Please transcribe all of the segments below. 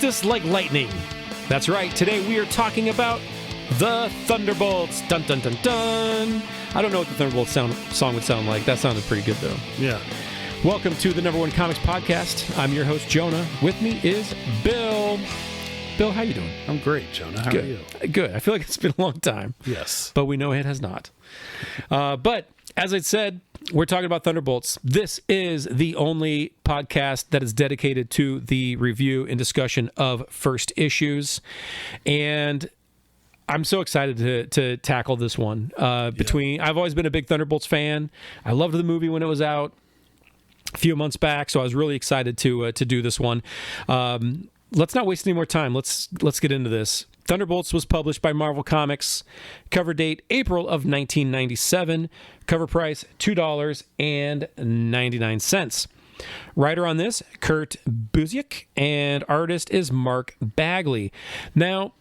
Justice like lightning. That's right. Today we are talking about the Thunderbolts. Dun, dun, dun, dun. I don't know what the Thunderbolts song would sound like. That sounded pretty good, though. Yeah. Welcome to the Number One Comics Podcast. I'm your host, Jonah. With me is Bill. Bill, how you doing? I'm great, Jonah. How good. are you? Good. I feel like it's been a long time. Yes. But we know it has not. But as I said, we're talking about Thunderbolts. This is the only podcast that is dedicated to the review and discussion of first issues. And I'm so excited to tackle this one. I've always been a big Thunderbolts fan. I loved the movie when it was out a few months back, so I was really excited to do this one. Let's not waste any more time. Let's get into this. Thunderbolts was published by Marvel Comics. Cover date April of 1997. Cover price $2.99. Writer on this, Kurt Busiek, and artist is Mark Bagley. Now,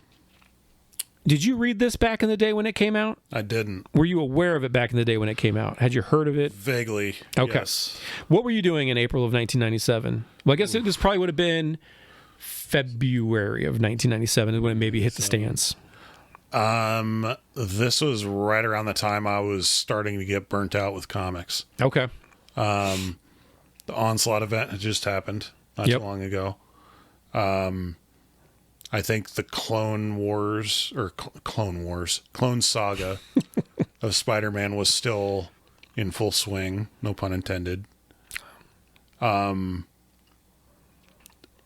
did you read this back in the day when it came out? I didn't. Were you aware of it back in the day when it came out? Had you heard of it? Vaguely. Okay. Yes. What were you doing in April of 1997? Well, I guess this probably would have been February of 1997 is when it maybe hit the stands. This was right around the time I was starting to get burnt out with comics. Okay. The Onslaught event had just happened not too long ago. I think the Clone Saga of Spider-Man was still in full swing, no pun intended. It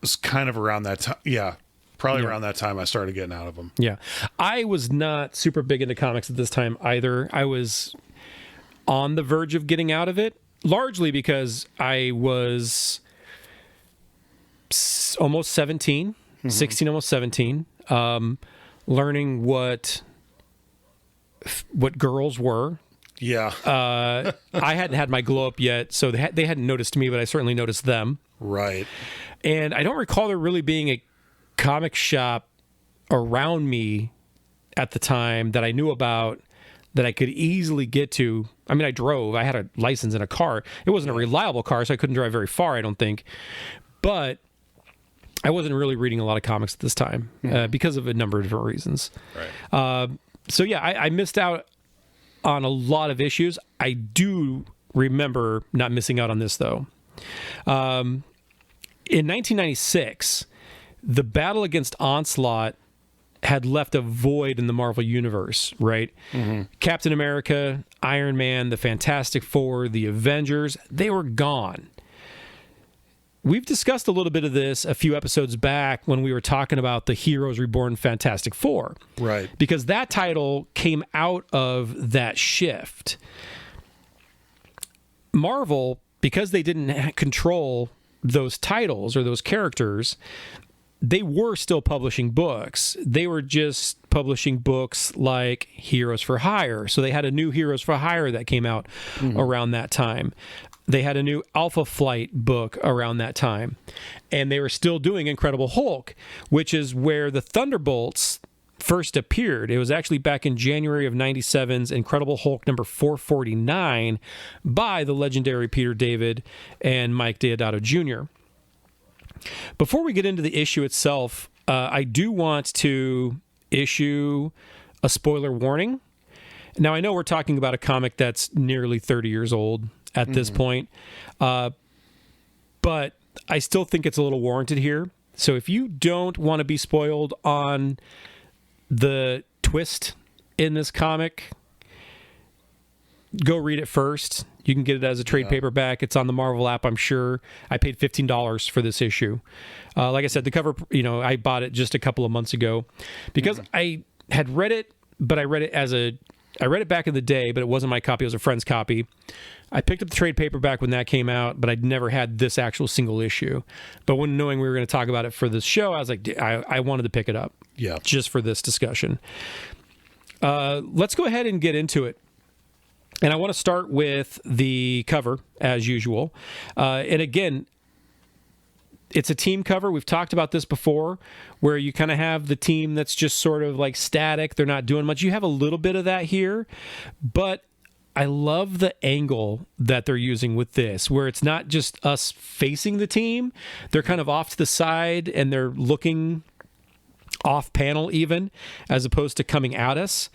was kind of around that time. Yeah, probably around that time I started getting out of them. Yeah. I was not super big into comics at this time either. I was on the verge of getting out of it, largely because I was almost 17, 16, almost 17, learning what girls were. Yeah. I hadn't had my glow up yet, so they hadn't noticed me, but I certainly noticed them. Right. And I don't recall there really being a comic shop around me at the time that I knew about that I could easily get to. I mean, I drove. I had a license and a car. It wasn't a reliable car, so I couldn't drive very far, I don't think. But I wasn't really reading a lot of comics at this time because of a number of different reasons. Right. So, yeah, I missed out on a lot of issues. I do remember not missing out on this, though. In 1996, the battle against Onslaught had left a void in the Marvel Universe, right? Mm-hmm. Captain America, Iron Man, the Fantastic Four, the Avengers, they were gone. We've discussed a little bit of this a few episodes back when we were talking about the Heroes Reborn Fantastic Four. Right. Because that title came out of that shift. Marvel, because they didn't control those titles or those characters, they were still publishing books. They were just publishing books like Heroes for Hire. So they had a new Heroes for Hire that came out around that time. They had a new Alpha Flight book around that time. And they were still doing Incredible Hulk, which is where the Thunderbolts first appeared. It was actually back in January of 97's Incredible Hulk number 449 by the legendary Peter David and Mike Deodato Jr. Before we get into the issue itself, I do want to issue a spoiler warning. Now, I know we're talking about a comic that's nearly 30 years old at this point, but I still think it's a little warranted here. So if you don't want to be spoiled on the twist in this comic, go read it first. You can get it as a trade paperback. It's on the Marvel app, I'm sure. I paid $15 for this issue. Like I said, the cover, I bought it just a couple of months ago because I had read it, but I read it back in the day, but it wasn't my copy. It was a friend's copy. I picked up the trade paperback when that came out, but I'd never had this actual single issue. But when knowing we were going to talk about it for this show, I was like, I wanted to pick it up just for this discussion. Let's go ahead and get into it. And I want to start with the cover, as usual. And again, it's a team cover. We've talked about this before, where you kind of have the team that's just sort of like static. They're not doing much. You have a little bit of that here, but I love the angle that they're using with this, where it's not just us facing the team. They're kind of off to the side and they're looking off panel even, as opposed to coming at us.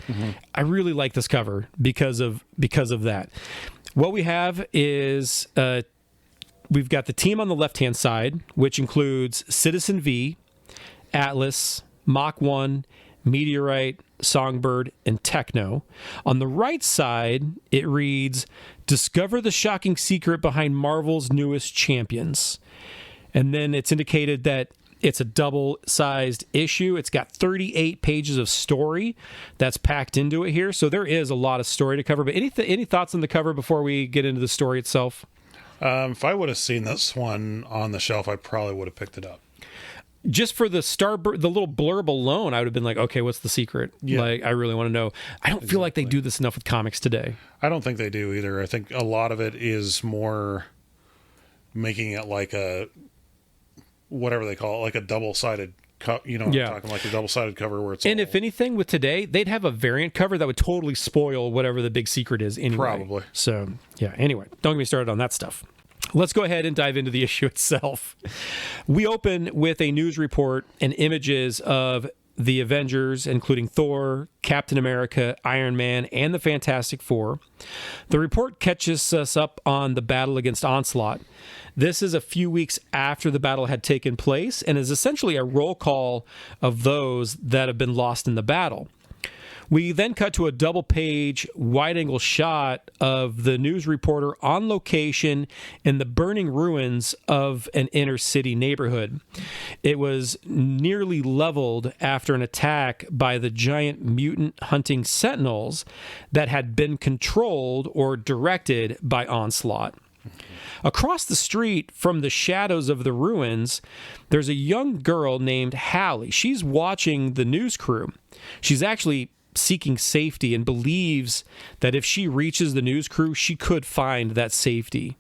I really like this cover because of that. What we have is we've got the team on the left-hand side, which includes Citizen V, Atlas, Mach 1, Meteorite, Songbird, and Techno. On the right side, it reads, "Discover the shocking secret behind Marvel's newest champions." And then it's indicated that it's a double-sized issue. It's got 38 pages of story that's packed into it here. So there is a lot of story to cover. But any thoughts on the cover before we get into the story itself? If I would have seen this one on the shelf, I probably would have picked it up. Just for the the little blurb alone, I would have been like, okay, what's the secret? Yeah. Like, I really want to know. I don't feel like they do this enough with comics today. I don't think they do either. I think a lot of it is more making it like a, whatever they call it, like a double-sided I'm talking like a double-sided cover where it's and if anything, with today, they'd have a variant cover that would totally spoil whatever the big secret is anyway. Probably. So, yeah, anyway, don't get me started on that stuff. Let's go ahead and dive into the issue itself. We open with a news report and images of the Avengers, including Thor, Captain America, Iron Man, and the Fantastic Four. The report catches us up on the battle against Onslaught. This is a few weeks after the battle had taken place and is essentially a roll call of those that have been lost in the battle. We then cut to a double-page, wide-angle shot of the news reporter on location in the burning ruins of an inner-city neighborhood. It was nearly leveled after an attack by the giant mutant-hunting sentinels that had been controlled or directed by Onslaught. Across the street from the shadows of the ruins, there's a young girl named Hallie. She's watching the news crew. She's actually seeking safety and believes that if she reaches the news crew, she could find that safety.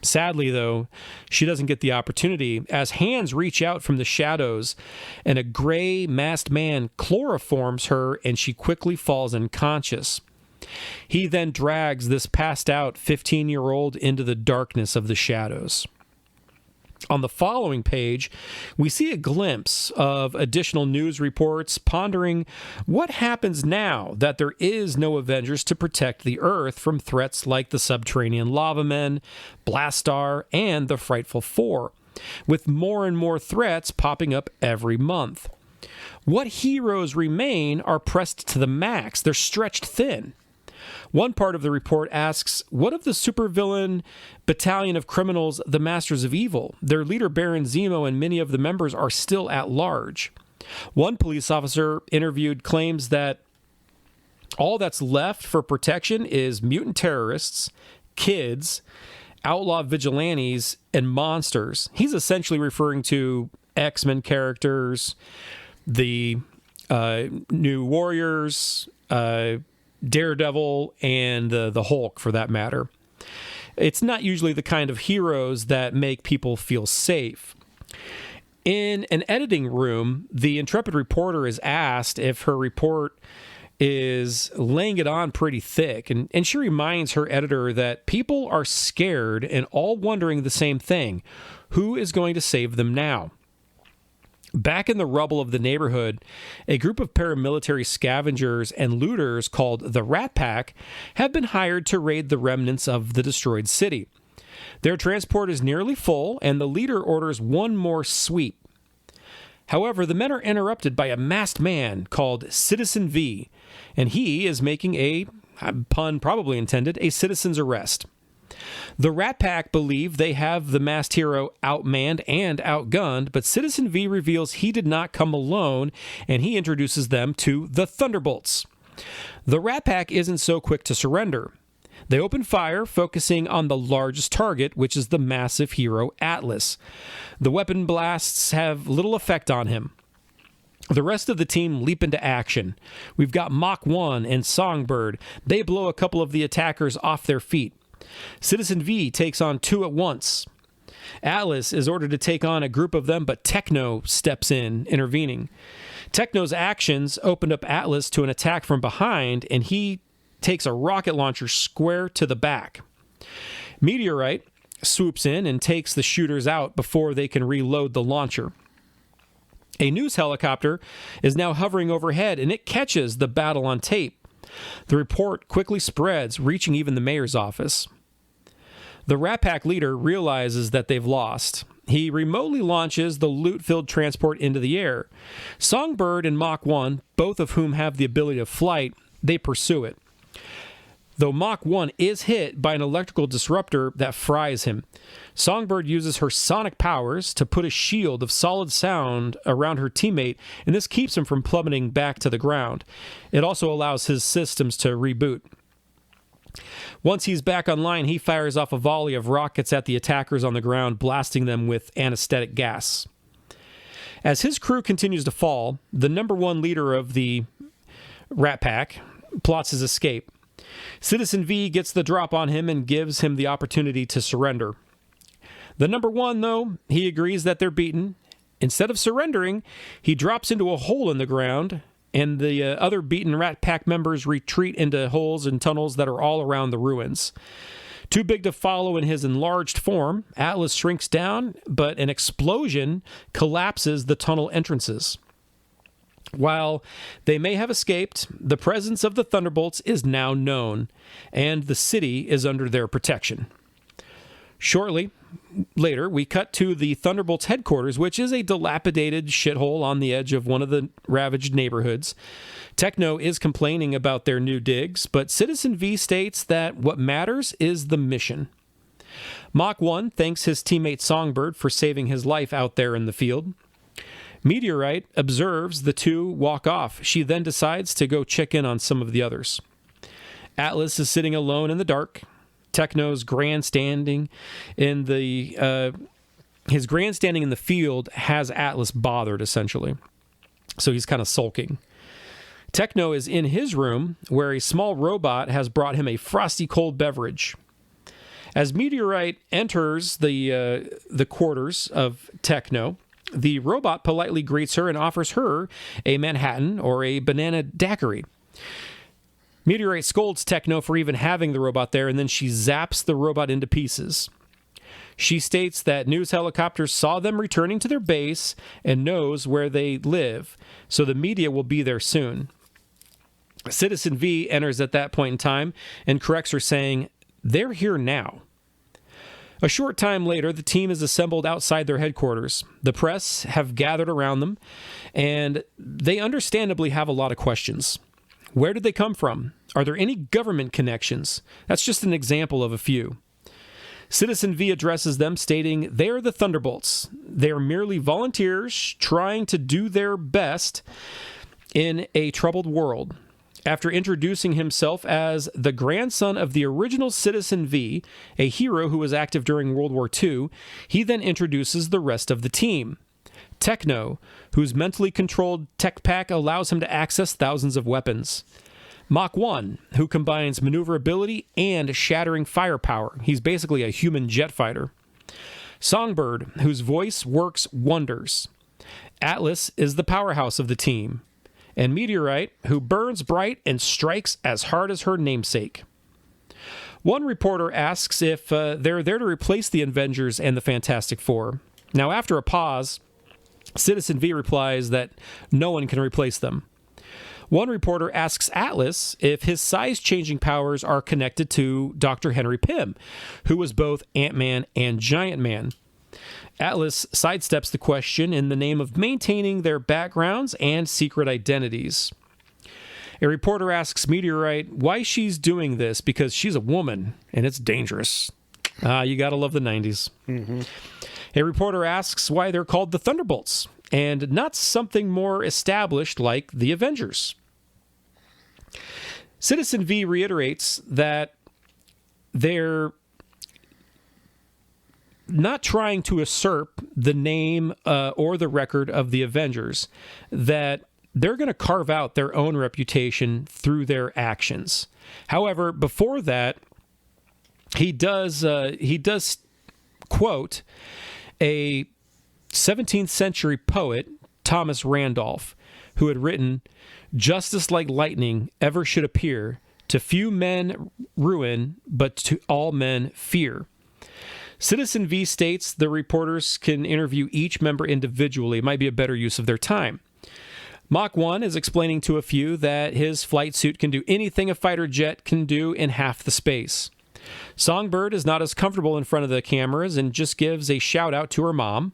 Sadly, though, she doesn't get the opportunity as hands reach out from the shadows and a gray masked man chloroforms her and she quickly falls unconscious. He then drags this passed out 15-year-old into the darkness of the shadows. On the following page, we see a glimpse of additional news reports pondering what happens now that there is no Avengers to protect the Earth from threats like the subterranean lava men, Blastar, and the Frightful Four, with more and more threats popping up every month. What heroes remain are pressed to the max. They're stretched thin. One part of the report asks, what of the supervillain battalion of criminals, the Masters of Evil? Their leader, Baron Zemo, and many of the members are still at large. One police officer interviewed claims that all that's left for protection is mutant terrorists, kids, outlaw vigilantes, and monsters. He's essentially referring to X-Men characters, the New Warriors, Daredevil, and the Hulk, for that matter. It's not usually the kind of heroes that make people feel safe. In an editing room, the intrepid reporter is asked if her report is laying it on pretty thick, and she reminds her editor that people are scared and all wondering the same thing. Who is going to save them now? Back in the rubble of the neighborhood, a group of paramilitary scavengers and looters called the Rat Pack have been hired to raid the remnants of the destroyed city. Their transport is nearly full, and the leader orders one more sweep. However, the men are interrupted by a masked man called Citizen V, and he is making a pun probably intended, a citizen's arrest. The Rat Pack believe they have the masked hero outmanned and outgunned, but Citizen V reveals he did not come alone, and he introduces them to the Thunderbolts. The Rat Pack isn't so quick to surrender. They open fire, focusing on the largest target, which is the massive hero Atlas. The weapon blasts have little effect on him. The rest of the team leap into action. We've got Mach 1 and Songbird. They blow a couple of the attackers off their feet. Citizen V takes on two at once. Atlas is ordered to take on a group of them, but Techno steps in, intervening. Techno's actions opened up Atlas to an attack from behind, and he takes a rocket launcher square to the back. Meteorite swoops in and takes the shooters out before they can reload the launcher. A news helicopter is now hovering overhead, and it catches the battle on tape. The report quickly spreads, reaching even the mayor's office. The Rat Pack leader realizes that they've lost. He remotely launches the loot-filled transport into the air. Songbird and Mach 1, both of whom have the ability of flight, they pursue it. Though Mach 1 is hit by an electrical disruptor that fries him, Songbird uses her sonic powers to put a shield of solid sound around her teammate, and this keeps him from plummeting back to the ground. It also allows his systems to reboot. Once he's back online, he fires off a volley of rockets at the attackers on the ground, blasting them with anesthetic gas. As his crew continues to fall, the number one leader of the Rat Pack plots his escape. Citizen V gets the drop on him and gives him the opportunity to surrender. The number one, though, he agrees that they're beaten. Instead of surrendering, he drops into a hole in the ground, and the other beaten Rat Pack members retreat into holes and tunnels that are all around the ruins. Too big to follow in his enlarged form, Atlas shrinks down, but an explosion collapses the tunnel entrances. While they may have escaped, the presence of the Thunderbolts is now known, and the city is under their protection. Shortly later, we cut to the Thunderbolts headquarters, which is a dilapidated shithole on the edge of one of the ravaged neighborhoods. Techno is complaining about their new digs, but Citizen V states that what matters is the mission. Mach 1 thanks his teammate Songbird for saving his life out there in the field. Meteorite observes the two walk off. She then decides to go check in on some of the others. Atlas is sitting alone in the dark. Techno's grandstanding in the his grandstanding in the field has Atlas bothered, essentially. So he's kind of sulking. Techno is in his room, where a small robot has brought him a frosty cold beverage. As Meteorite enters the quarters of Techno, the robot politely greets her and offers her a Manhattan or a banana daiquiri. Meteorite scolds Techno for even having the robot there, and then she zaps the robot into pieces. She states that news helicopters saw them returning to their base and knows where they live, so the media will be there soon. Citizen V enters at that point in time and corrects her, saying, "They're here now." A short time later, the team is assembled outside their headquarters. The press have gathered around them, and they understandably have a lot of questions. Where did they come from? Are there any government connections? That's just an example of a few. Citizen V addresses them, stating they are the Thunderbolts. They are merely volunteers trying to do their best in a troubled world. After introducing himself as the grandson of the original Citizen V, a hero who was active during World War II, he then introduces the rest of the team. Techno, whose mentally controlled tech pack allows him to access thousands of weapons. Mach 1, who combines maneuverability and shattering firepower. He's basically a human jet fighter. Songbird, whose voice works wonders. Atlas is the powerhouse of the team. And Meteorite, who burns bright and strikes as hard as her namesake. One reporter asks if they're there to replace the Avengers and the Fantastic Four. Now, after a pause, Citizen V replies that no one can replace them. One reporter asks Atlas if his size-changing powers are connected to Dr. Henry Pym, who was both Ant-Man and Giant Man. Atlas sidesteps the question in the name of maintaining their backgrounds and secret identities. A reporter asks Meteorite why she's doing this, because she's a woman, and it's dangerous. You gotta love the 90s. Mm-hmm. A reporter asks why they're called the Thunderbolts, and not something more established like the Avengers. Citizen V reiterates that they're not trying to usurp the name or the record of the Avengers, that they're going to carve out their own reputation through their actions. However, before that, he does quote a 17th century poet, Thomas Randolph, who had written, "Justice like lightning ever should appear To few men ruin, but to all men fear. Citizen V states the reporters can interview each member individually. It might be a better use of their time. Mach 1 is explaining to a few that his flight suit can do anything a fighter jet can do in half the space. Songbird is not as comfortable in front of the cameras and just gives a shout out to her mom.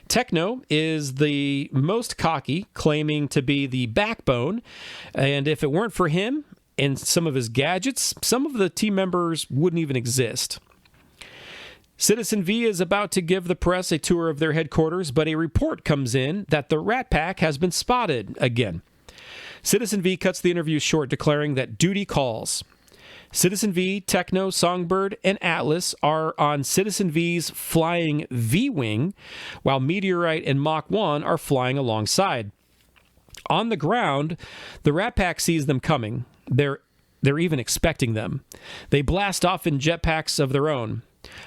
Techno is the most cocky, claiming to be the backbone, and if it weren't for him and some of his gadgets, some of the team members wouldn't even exist. Citizen V is about to give the press a tour of their headquarters, but a report comes in that the Rat Pack has been spotted again. Citizen V cuts the interview short, declaring that duty calls. Citizen V, Techno, Songbird, and Atlas are on Citizen V's flying V-Wing, while Meteorite and Mach 1 are flying alongside. On the ground, the Rat Pack sees them coming. They're even expecting them. They blast off in jetpacks of their own.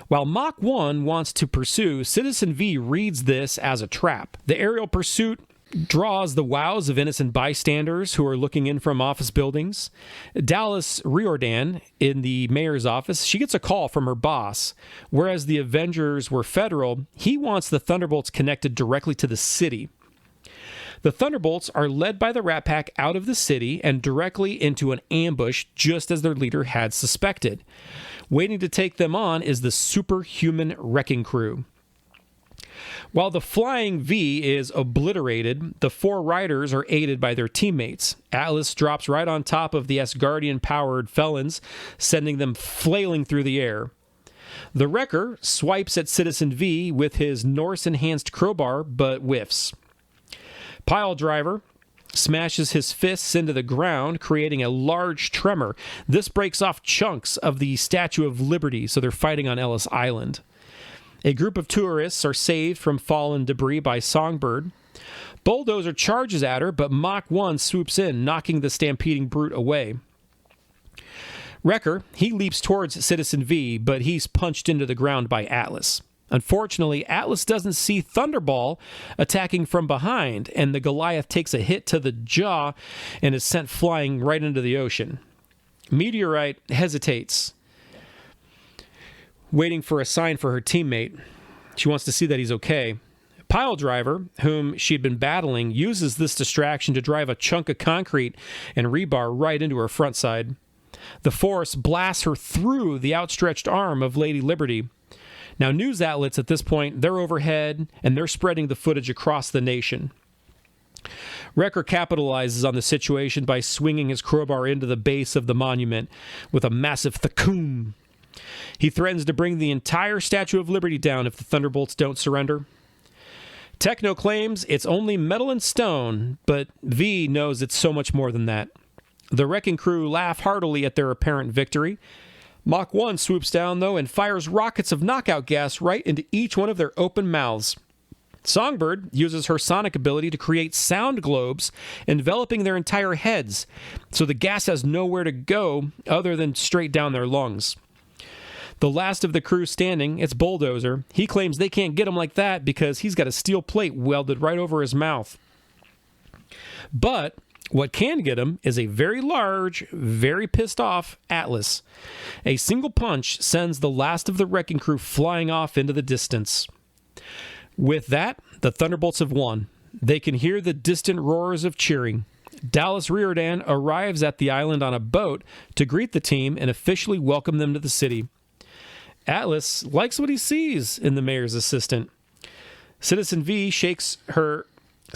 While Mach 1 wants to pursue, Citizen V reads this as a trap. The aerial pursuit draws the wows of innocent bystanders who are looking in from office buildings. Dallas Riordan, in the mayor's office, she gets a call from her boss. Whereas the Avengers were federal, he wants the Thunderbolts connected directly to the city. The Thunderbolts are led by the Rat Pack out of the city and directly into an ambush, just as their leader had suspected. Waiting to take them on is the superhuman wrecking crew. While the Flying V is obliterated, the four riders are aided by their teammates. Atlas drops right on top of the Asgardian-powered felons, sending them flailing through the air. The Wrecker swipes at Citizen V with his Norse-enhanced crowbar, but whiffs. Pile Driver smashes his fists into the ground, creating a large tremor. This breaks off chunks of the Statue of Liberty, so they're fighting on Ellis Island. A group of tourists are saved from fallen debris by Songbird. Bulldozer charges at her, but Mach 1 swoops in, knocking the stampeding brute away. Wrecker, he leaps towards Citizen V, but he's punched into the ground by Atlas. Unfortunately, Atlas doesn't see Thunderball attacking from behind, and the Goliath takes a hit to the jaw and is sent flying right into the ocean. Meteorite hesitates, waiting for a sign for her teammate. She wants to see that he's okay. Pile Driver, whom she'd been battling, uses this distraction to drive a chunk of concrete and rebar right into her front side. The force blasts her through the outstretched arm of Lady Liberty. Now, news outlets at this point, they're overhead, and they're spreading the footage across the nation. Wrecker capitalizes on the situation by swinging his crowbar into the base of the monument with a massive thakoom. He threatens to bring the entire Statue of Liberty down if the Thunderbolts don't surrender. Techno claims it's only metal and stone, but V knows it's so much more than that. The wrecking crew laugh heartily at their apparent victory. Mach 1 swoops down, though, and fires rockets of knockout gas right into each one of their open mouths. Songbird uses her sonic ability to create sound globes enveloping their entire heads, so the gas has nowhere to go other than straight down their lungs. The last of the crew standing, it's Bulldozer. He claims they can't get him like that because he's got a steel plate welded right over his mouth. But what can get him is a very large, very pissed off Atlas. A single punch sends the last of the wrecking crew flying off into the distance. With that, the Thunderbolts have won. They can hear the distant roars of cheering. Dallas Riordan arrives at the island on a boat to greet the team and officially welcome them to the city. Atlas likes what he sees in the mayor's assistant. Citizen V shakes her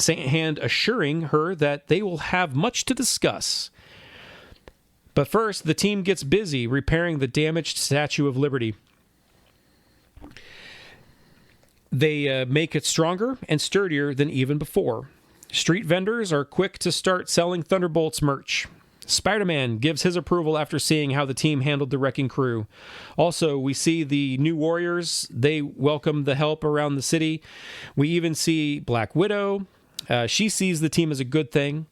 hand, assuring her that they will have much to discuss. But first, the team gets busy repairing the damaged Statue of Liberty. They make it stronger and sturdier than even before. Street vendors are quick to start selling Thunderbolts merch. Spider-Man gives his approval after seeing how the team handled the wrecking crew. Also, we see the new Warriors. They welcome the help around the city. We even see Black Widow. She sees the team as a good thing.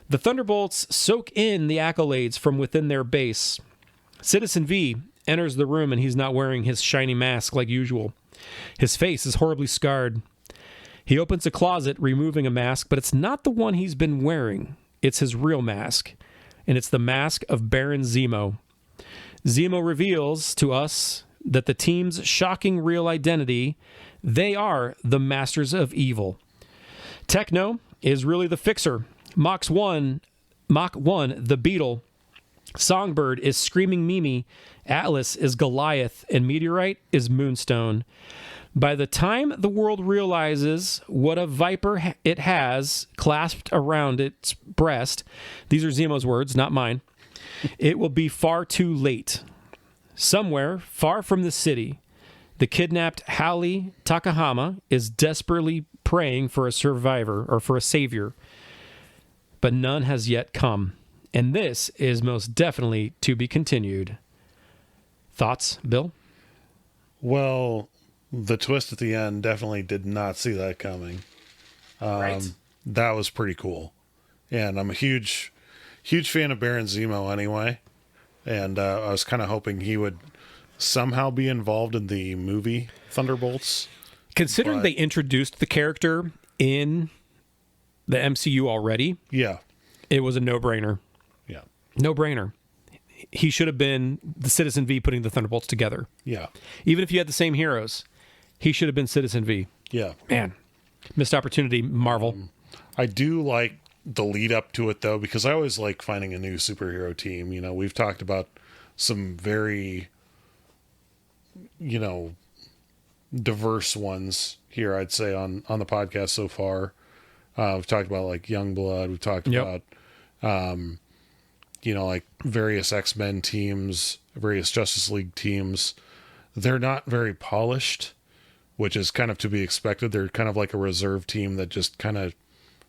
The Thunderbolts soak in the accolades from within their base. Citizen V enters the room, and he's not wearing his shiny mask like usual. His face is horribly scarred. He opens a closet, removing a mask, but it's not the one he's been wearing. It's his real mask. and it's the mask of Baron Zemo. Zemo reveals to us that the team's shocking real identity, they are the masters of evil. Techno is really the fixer. Mach 1, the Beetle. Songbird is Screaming Mimi. Atlas is Goliath, and Meteorite is Moonstone. By the time the world realizes what a viper it has clasped around its breast, these are Zemo's words, not mine, it will be far too late. Somewhere far from the city, the kidnapped Halle Takahama is desperately praying for a survivor or for a savior, but none has yet come. And this is most definitely to be continued. Thoughts, Bill? Well, the twist at the end definitely did not see that coming. Right. That was pretty cool. And I'm a huge fan of Baron Zemo anyway. And I was kind of hoping he would somehow be involved in the movie Thunderbolts. Considering they introduced the character in the MCU already, yeah, it was a no-brainer. Yeah. No-brainer. He should have been the Citizen V putting the Thunderbolts together. Yeah. Even if you had the same heroes, he should have been Citizen V. Yeah. Man, missed opportunity, Marvel. I do like the lead up to it, though, because I always like finding a new superhero team. You know, we've talked about some very, diverse ones here, I'd say, on the podcast so far. We've talked about, like, Youngblood. We've talked about, like various X-Men teams, various Justice League teams. They're not very polished, which is kind of to be expected. They're kind of like a reserve team that just kind of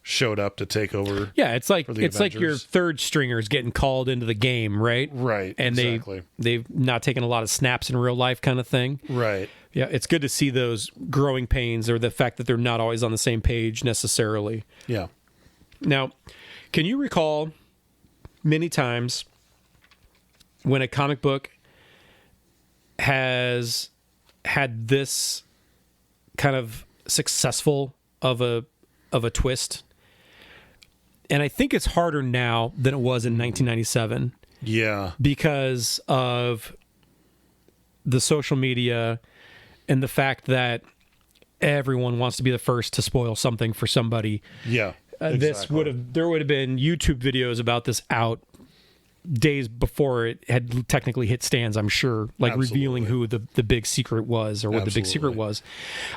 showed up to take over. Yeah, it's like Avengers. Like your third stringers getting called into the game, right? Right. And exactly. they've not taken a lot of snaps in real life kind of thing. Right. Yeah, it's good to see those growing pains or the fact that they're not always on the same page necessarily. Yeah. Now, can you recall many times when a comic book has had this kind of successful of a twist? And I think it's harder now than it was in 1997. Yeah. Because of the social media and the fact that everyone wants to be the first to spoil something for somebody. Yeah. Exactly. There would have been YouTube videos about this out days before it had technically hit stands, I'm sure, like Absolutely. revealing who the big secret was or what the big secret was.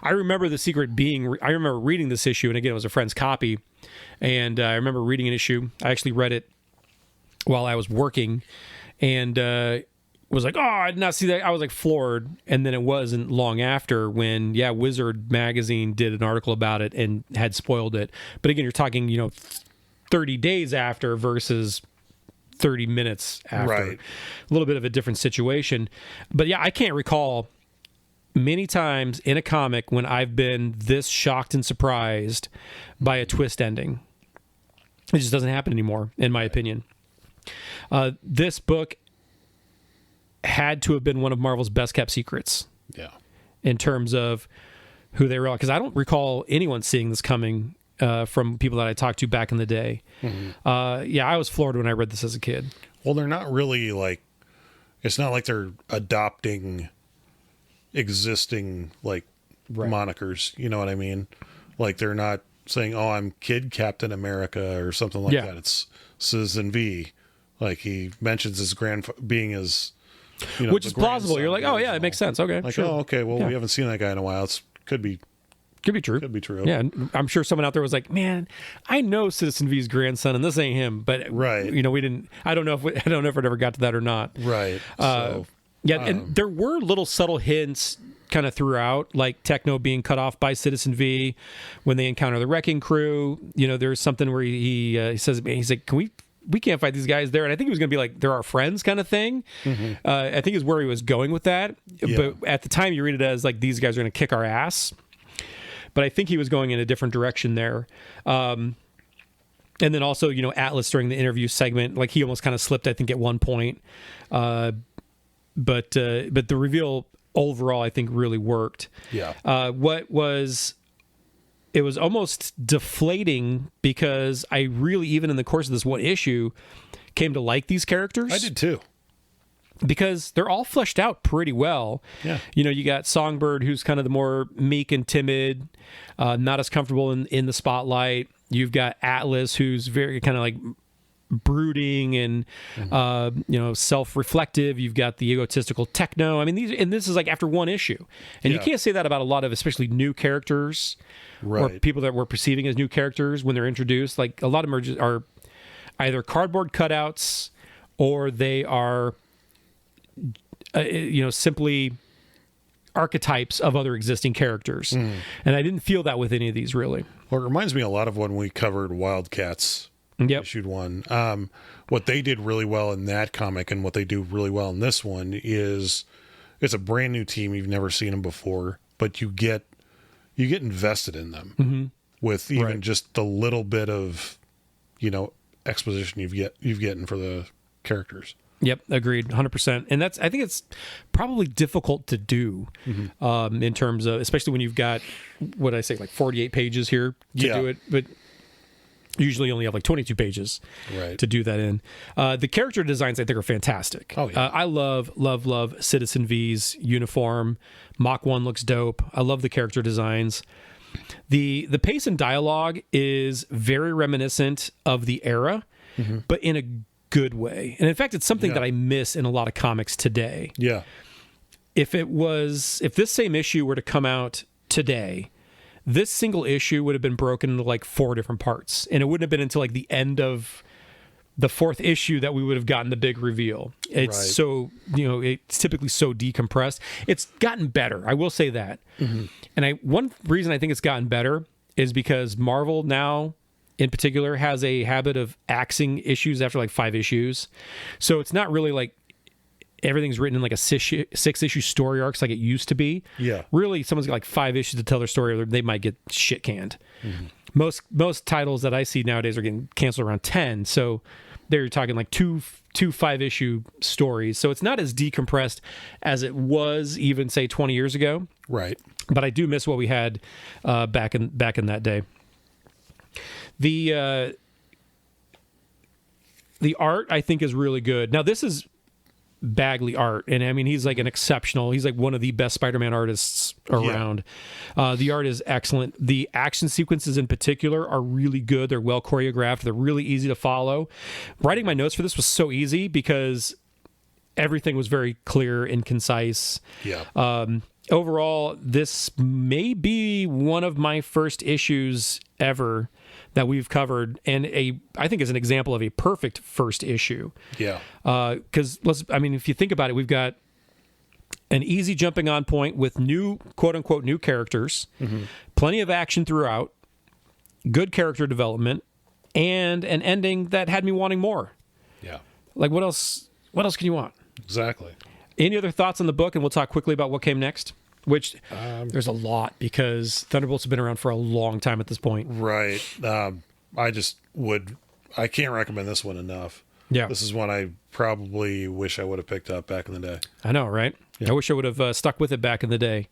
I remember the secret being, I remember reading this issue, and again, it was a friend's copy, and I remember reading an issue. I actually read it while I was working, and was like, oh, I did not see that. I was like floored, and then it wasn't long after when, Wizard Magazine did an article about it and had spoiled it. But again, you're talking, 30 days after versus 30 minutes after. Right. A little bit of a different situation. But yeah, I can't recall many times in a comic when I've been this shocked and surprised by a twist ending. It just doesn't happen anymore, in my opinion. This book had to have been one of Marvel's best kept secrets. Yeah. In terms of who they were, because I don't recall anyone seeing this coming from people that I talked to back in the day. Mm-hmm. I was floored when I read this as a kid. Well, they're not really like, it's not like they're adopting existing monikers. You know what I mean? Like they're not saying, oh, I'm Kid Captain America or something like that. It's Citizen V. Like he mentions his being his, which is plausible. You're like, oh yeah, it makes sense. Okay, like, sure. oh, okay. Well, we haven't seen that guy in a while. Could be true. Could be true. Yeah, I'm sure someone out there was like, man, I know Citizen V's grandson, and this ain't him. But right, we didn't. I don't know if it ever got to that or not. Right. And there were little subtle hints kind of throughout, like Techno being cut off by Citizen V when they encounter the Wrecking Crew. There's something where he says, he's like, we can't fight these guys there. And I think he was going to be like, they're our friends kind of thing. Mm-hmm. I think is where he was going with that. Yeah. But at the time you read it as like, these guys are going to kick our ass. But I think he was going in a different direction there. And then also, Atlas during the interview segment, like he almost kind of slipped, I think, at one point. But the reveal overall, I think, really worked. Yeah. It was almost deflating because I really, even in the course of this one issue, came to like these characters. I did too. Because they're all fleshed out pretty well. Yeah. You know, you got Songbird, who's kind of the more meek and timid, not as comfortable in the spotlight. You've got Atlas, who's very kind of like brooding and self-reflective. You've got the egotistical Techno. I mean, this is like after one issue, and you can't say that about a lot of especially new characters or people that we're perceiving as new characters when they're introduced. Like a lot of them are either cardboard cutouts or they are simply archetypes of other existing characters. And I didn't feel that with any of these, really. Well, it reminds me a lot of when we covered Wildcats, issued 1. What they did really well in that comic and what they do really well in this one is it's a brand new team. You've never seen them before, but you get invested in them with even just the little bit of, exposition you've gotten for the characters. Yep, agreed, 100%. And I think it's probably difficult to do in terms of, especially when you've got, what did I say, like 48 pages here to do it, but usually you only have like 22 pages to do that in. The character designs, I think, are fantastic. Oh, yeah. I love Citizen V's uniform. Mach 1 looks dope. I love the character designs. The pace and dialogue is very reminiscent of the era, but in a good way. And in fact, it's something that I miss in a lot of comics today. Yeah. If this same issue were to come out today, this single issue would have been broken into like 4 different parts. And it wouldn't have been until like the end of the 4th issue that we would have gotten the big reveal. It's so, it's typically so decompressed. It's gotten better. I will say that. And one reason I think it's gotten better is because Marvel now, in particular, has a habit of axing issues after like 5 issues. So it's not really like everything's written in like a 6-issue story arcs like it used to be. Yeah. Really, someone's got like 5 issues to tell their story or they might get shit canned. Most titles that I see nowadays are getting canceled around 10. So they're talking like two 5-issue stories. So it's not as decompressed as it was even, say, 20 years ago. Right. But I do miss what we had back in that day. The art, I think, is really good. Now, this is Bagley art, and I mean, he's like he's like one of the best Spider-Man artists around. The art is excellent. The action sequences in particular are really good. They're well choreographed. They're really easy to follow. Writing my notes for this was so easy because everything was very clear and concise. Yeah. Overall, this may be one of my first issues ever that we've covered, and I think is an example of a perfect first issue. Yeah. Because if you think about it, we've got an easy jumping on point with new, quote unquote, new characters, plenty of action throughout, good character development, and an ending that had me wanting more. Yeah. Like what else can you want? Exactly. Any other thoughts on the book? And we'll talk quickly about what came next. Which there's a lot because Thunderbolts have been around for a long time at this point. Right. I can't recommend this one enough. Yeah. This is one I probably wish I would have picked up back in the day. I know, right? Yeah. I wish I would have stuck with it back in the day.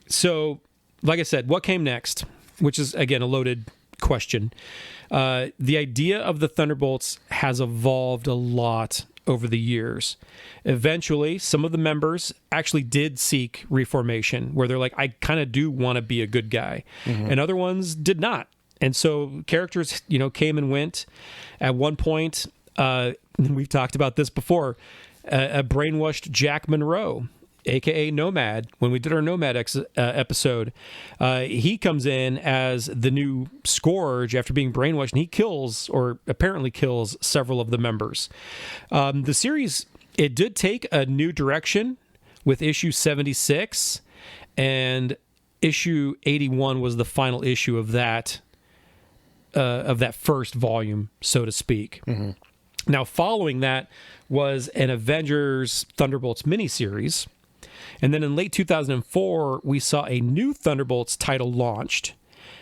So, like I said, what came next, which is, again, a loaded question. The idea of the Thunderbolts has evolved a lot over the years. Eventually, some of the members actually did seek reformation, where they're like, I kind of do want to be a good guy. And other ones did not. And so characters, came and went. At one point, we've talked about this before, a brainwashed Jack Monroe, a.k.a. Nomad, when we did our Nomad episode, he comes in as the new Scourge after being brainwashed, and he kills, or apparently kills, several of the members. The series, it did take a new direction with issue 76, and issue 81 was the final issue of that first volume, so to speak. Now, following that was an Avengers Thunderbolts miniseries. And then in late 2004, we saw a new Thunderbolts title launched.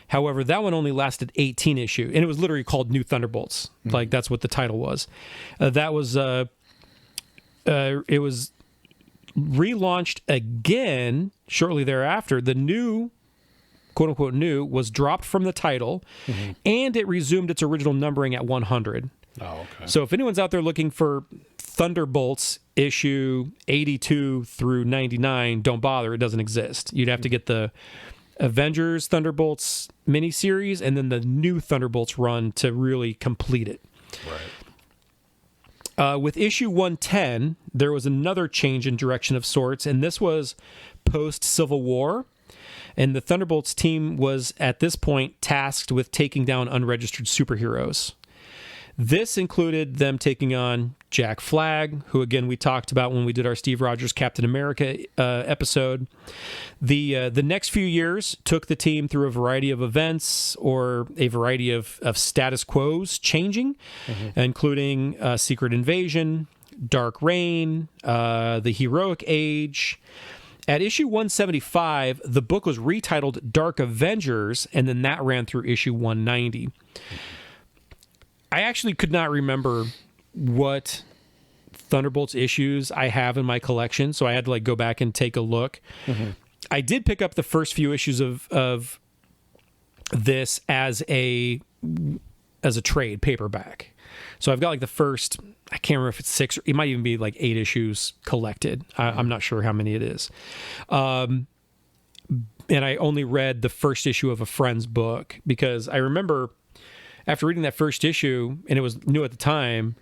However, that one only lasted 18 issues, and it was literally called New Thunderbolts. Like, that's what the title was. It was relaunched again shortly thereafter. The new, quote-unquote new, was dropped from the title, and it resumed its original numbering at 100. Oh, okay. So if anyone's out there looking for Thunderbolts issue 82 through 99, don't bother. It doesn't exist. You'd have to get the Avengers Thunderbolts miniseries and then the new Thunderbolts run to really complete it. Right. With issue 110, there was another change in direction of sorts, and this was post-Civil War. And the Thunderbolts team was, at this point, tasked with taking down unregistered superheroes. This included them taking on Jack Flag, who, again, we talked about when we did our Steve Rogers Captain America episode. The next few years took the team through a variety of events or a variety of status quos changing, including Secret Invasion, Dark Reign, the Heroic Age. At issue 175, the book was retitled Dark Avengers, and then that ran through issue 190. I actually could not remember what Thunderbolts issues I have in my collection, so I had to go back and take a look. I did pick up the first few issues of this as a trade paperback. So I've got the first, I can't remember if it's 6 or it might even be 8 issues collected. I'm not sure how many it is. And I only read the first issue of a friend's book because I remember after reading that first issue, and it was new at the time,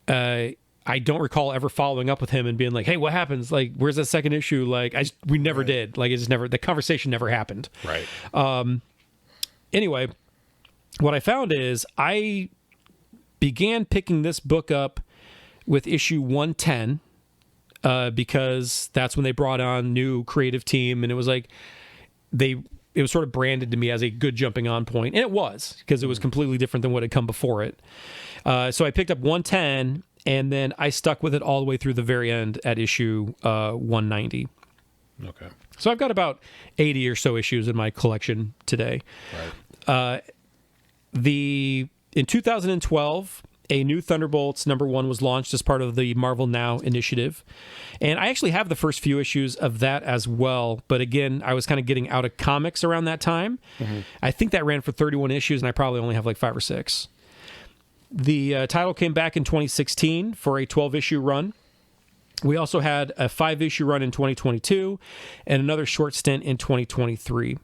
I don't recall ever following up with him and being like, "Hey, what happens? Where's that second issue?" We never did. It just never. The conversation never happened. Right. Anyway, what I found is I began picking this book up with issue 110 because that's when they brought on new creative team, and it was it was sort of branded to me as a good jumping on point. And it was, because it was completely different than what had come before it. So I picked up 110, and then I stuck with it all the way through the very end at issue 190. Okay. So I've got about 80 or so issues in my collection today. Right. In 2012, a new Thunderbolts #1 was launched as part of the Marvel Now initiative. And I actually have the first few issues of that as well. But again, I was kind of getting out of comics around that time. I think that ran for 31 issues, and I probably only have 5 or 6. The title came back in 2016 for a 12-issue run. We also had a 5-issue run in 2022 and another short stint in 2023.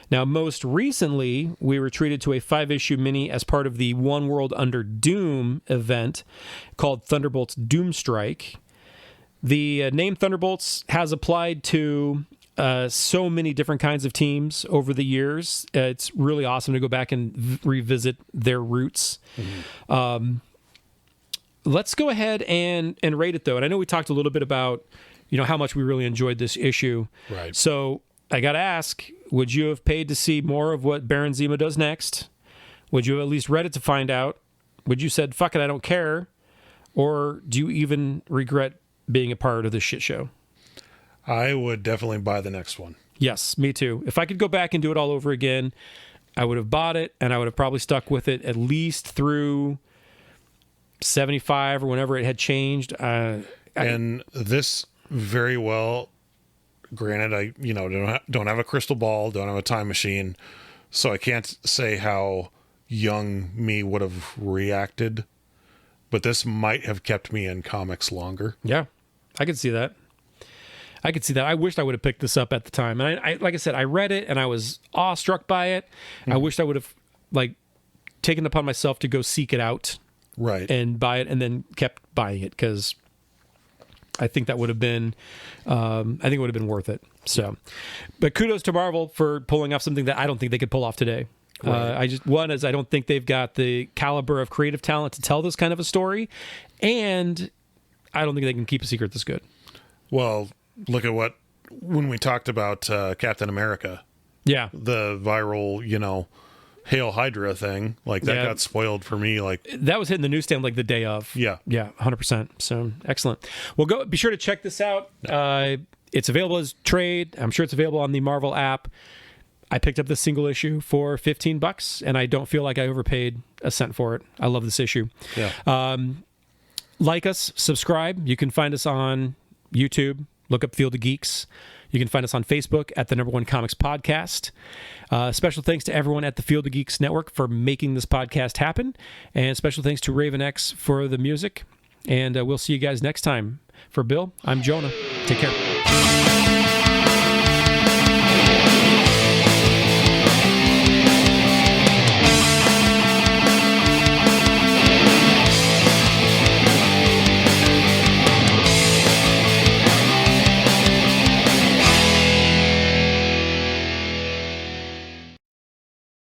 Now, most recently, we were treated to a 5-issue mini as part of the One World Under Doom event called Thunderbolts Doomstrike. The name Thunderbolts has applied to so many different kinds of teams over the years. It's really awesome to go back and revisit their roots. Let's go ahead and rate it, though. And I know we talked a little bit about how much we really enjoyed this issue. Right. So I got to ask, would you have paid to see more of what Baron Zemo does next? Would you have at least read it to find out? Would you said, fuck it, I don't care? Or do you even regret being a part of this shit show? I would definitely buy the next one. Yes, me too. If I could go back and do it all over again, I would have bought it, and I would have probably stuck with it at least through 75 or whenever it had changed. And this very well, granted, I don't have a crystal ball, don't have a time machine, so I can't say how young me would have reacted, but this might have kept me in comics longer. Yeah, I could see that. I wished I would have picked this up at the time. And I like I said, I read it and I was awestruck by it. I wished I would have taken it upon myself to go seek it out, right, and buy it, and then kept buying it, because I think that would have been, worth it. So, but kudos to Marvel for pulling off something that I don't think they could pull off today. Right. I don't think they've got the caliber of creative talent to tell this kind of a story, and I don't think they can keep a secret this good. Well, look at when we talked about Captain America. Yeah. The viral, Hail Hydra thing, that got spoiled for me. That was hitting the newsstand the day of. Yeah. Yeah, 100%. So, excellent. Well, be sure to check this out. It's available as trade. I'm sure it's available on the Marvel app. I picked up this single issue for $15, and I don't feel like I overpaid a cent for it. I love this issue. Yeah. Like us, subscribe. You can find us on YouTube. Look up Field of Geeks. You can find us on Facebook at the Number One Comics Podcast. Special thanks to everyone at the Field of Geeks Network for making this podcast happen. And special thanks to Raven X for the music. And we'll see you guys next time. For Bill, I'm Jonah. Take care.